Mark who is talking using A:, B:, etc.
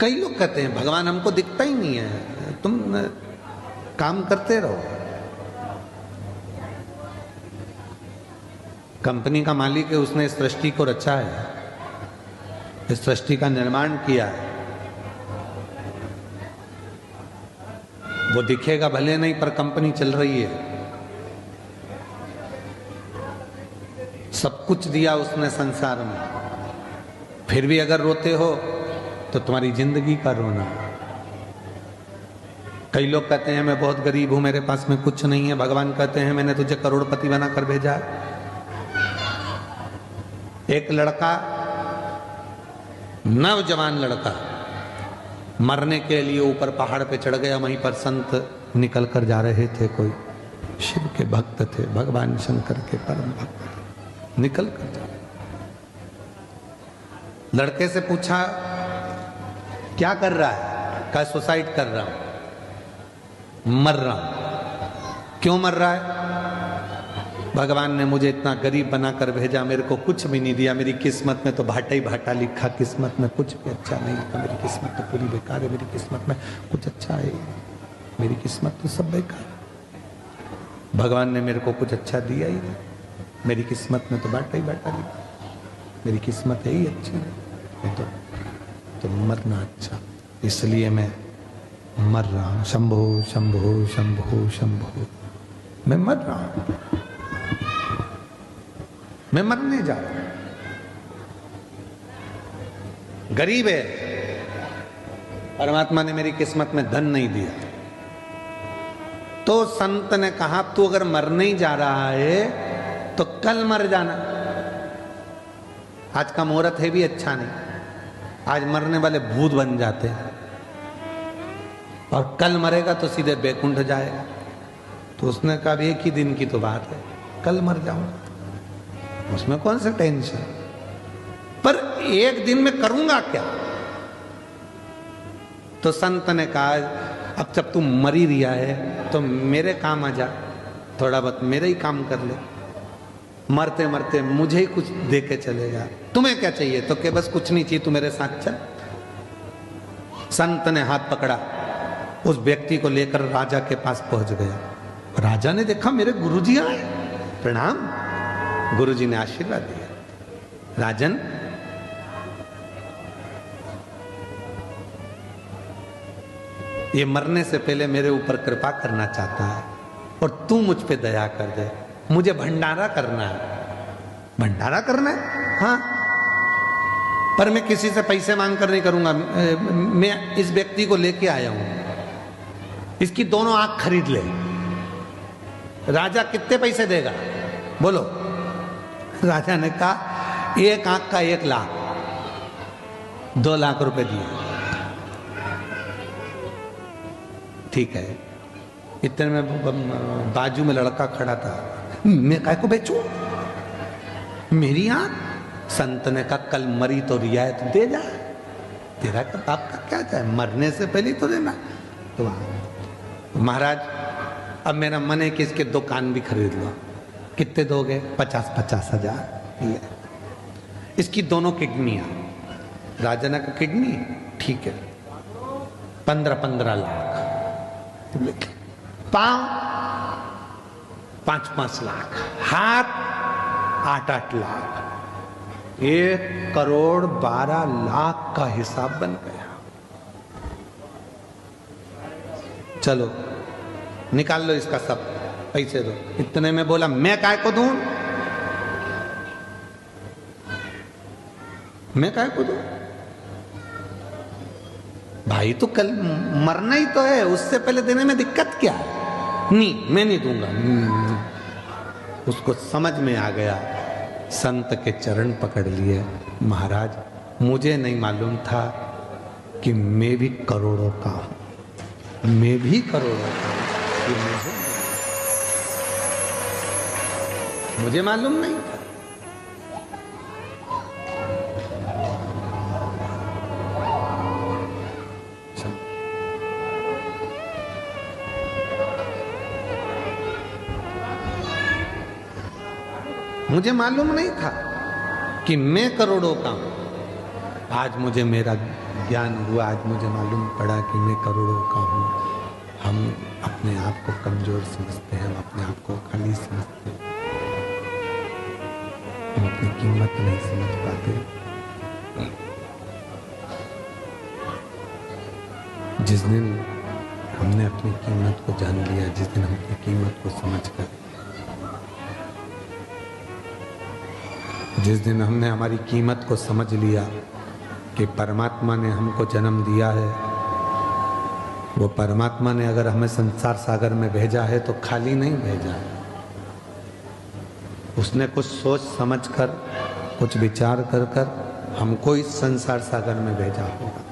A: कई लोग कहते हैं भगवान हमको दिखता ही नहीं है, तुम काम करते रहो। कंपनी का मालिक है, उसने इस सृष्टि को रचा है, इस सृष्टि का निर्माण किया है। वो दिखेगा भले नहीं, पर कंपनी चल रही है। सब कुछ दिया उसने संसार में, फिर भी अगर रोते हो तो तुम्हारी जिंदगी का रोना। कई लोग कहते हैं मैं बहुत गरीब हूं, मेरे पास में कुछ नहीं है। भगवान कहते हैं मैंने तुझे करोड़पति बनाकर भेजा है। एक लड़का, नौजवान लड़का, मरने के लिए ऊपर पहाड़ पे चढ़ गया। वहीं पर संत निकल कर जा रहे थे, कोई शिव के भक्त थे, भगवान शंकर के परम भक्त, निकल कर जा। लड़के से पूछा क्या कर रहा है? कहा सुसाइड कर रहा हूं, मर रहा हूं। क्यों मर रहा है? भगवान ने मुझे इतना गरीब बनाकर भेजा, मेरे को कुछ भी नहीं दिया। मेरी किस्मत में तो भाटा ही भाटा लिखा, किस्मत में कुछ भी अच्छा नहीं लिखा। मेरी किस्मत तो पूरी बेकार है, मेरी किस्मत में कुछ अच्छा है, मेरी किस्मत तो सब बेकार है। भगवान ने मेरे को कुछ अच्छा दिया ही नहीं, मेरी किस्मत में तो भाटा ही भाटा लिखा, मेरी किस्मत है ही अच्छी है, तो मरना अच्छा, इसलिए मैं मर रहा हूं। शंभो शंभो शंभो शंभो, मैं मर रहा हूं, मैं मरने जा रहा हूं। गरीब है, परमात्मा ने मेरी किस्मत में धन नहीं दिया। तो संत ने कहा तू अगर मरने ही जा रहा है तो कल मर जाना। आज का मुहूर्त है भी अच्छा नहीं, आज मरने वाले भूत बन जाते हैं, और कल मरेगा तो सीधे बैकुंठ जाएगा। तो उसने कहा एक ही दिन की तो बात है, कल मर जाऊंगा, उसमें कौन सा टेंशन, पर एक दिन में करूंगा क्या? तो संत ने कहा अब जब तू मर ही रिया है तो मेरे काम आ जा, थोड़ा बहुत मेरे ही काम कर ले, मरते मरते मुझे ही कुछ दे के चलेगा। तुम्हें क्या चाहिए? तो के बस कुछ नहीं चाहिए, तू मेरे साथ चल। संत ने हाथ पकड़ा, उस व्यक्ति को लेकर राजा के पास पहुंच गया। राजा ने देखा मेरे गुरुजी आए, प्रणाम। गुरुजी ने आशीर्वाद दिया, राजन ये मरने से पहले मेरे ऊपर कृपा करना चाहता है और तू मुझ पे दया कर दे। मुझे भंडारा करना है। भंडारा करना है? हाँ, पर मैं किसी से पैसे मांग कर नहीं करूंगा। मैं इस व्यक्ति को लेके आया हूं, इसकी दोनों आंख खरीद ले। राजा कितने पैसे देगा बोलो? राजा ने कहा एक आंख का 1 लाख, 2 लाख रुपए दिए। ठीक है। इतने में बाजू में लड़का खड़ा था, मैं काय को बेचूं मेरी आंख? संत ने कहा कल मरी तो रियायत दे जा, तेरा बाप का क्या चाहे, मरने से पहले तो देना। तो महाराज अब मेरा मन है कि इसके 2 कान भी खरीद लो। कितने दोगे? 50-50 हजार। इसकी दोनों किडनियां। राजा ने कहा किडनी ठीक है, 15-15 लाख। पांव 5-5 लाख, हाथ 8-8 लाख, 1 करोड़ 12 लाख का हिसाब बन गया। चलो निकाल लो इसका सब पैसे दो। इतने में बोला मैं काय को दूं, मैं काय को दूं? भाई तो कल मरना ही तो है, उससे पहले देने में दिक्कत क्या है? नहीं मैं नहीं दूंगा। उसको समझ में आ गया, संत के चरण पकड़ लिए। महाराज मुझे नहीं मालूम था कि मैं भी करोड़ों का हूं, मैं भी करोड़ों का हूं, मुझे मालूम नहीं था। मुझे मालूम नहीं था कि मैं करोड़ों का हूं। आज मुझे मेरा ज्ञान हुआ, आज मुझे मालूम पड़ा कि मैं करोड़ों का हूँ। हम अपने आप को कमजोर समझते हैं, हम अपने आप को खाली समझते हैं, हम अपनी कीमत नहीं समझ पाते। जिस दिन हमने अपनी कीमत को जान लिया, जिस दिन हम अपनी कीमत को समझकर, जिस दिन हमने हमारी कीमत को समझ लिया कि परमात्मा ने हमको जन्म दिया है, वो परमात्मा ने अगर हमें संसार सागर में भेजा है तो खाली नहीं भेजा है। उसने कुछ सोच समझ कर, कुछ विचार कर कर हमको इस संसार सागर में भेजा होगा।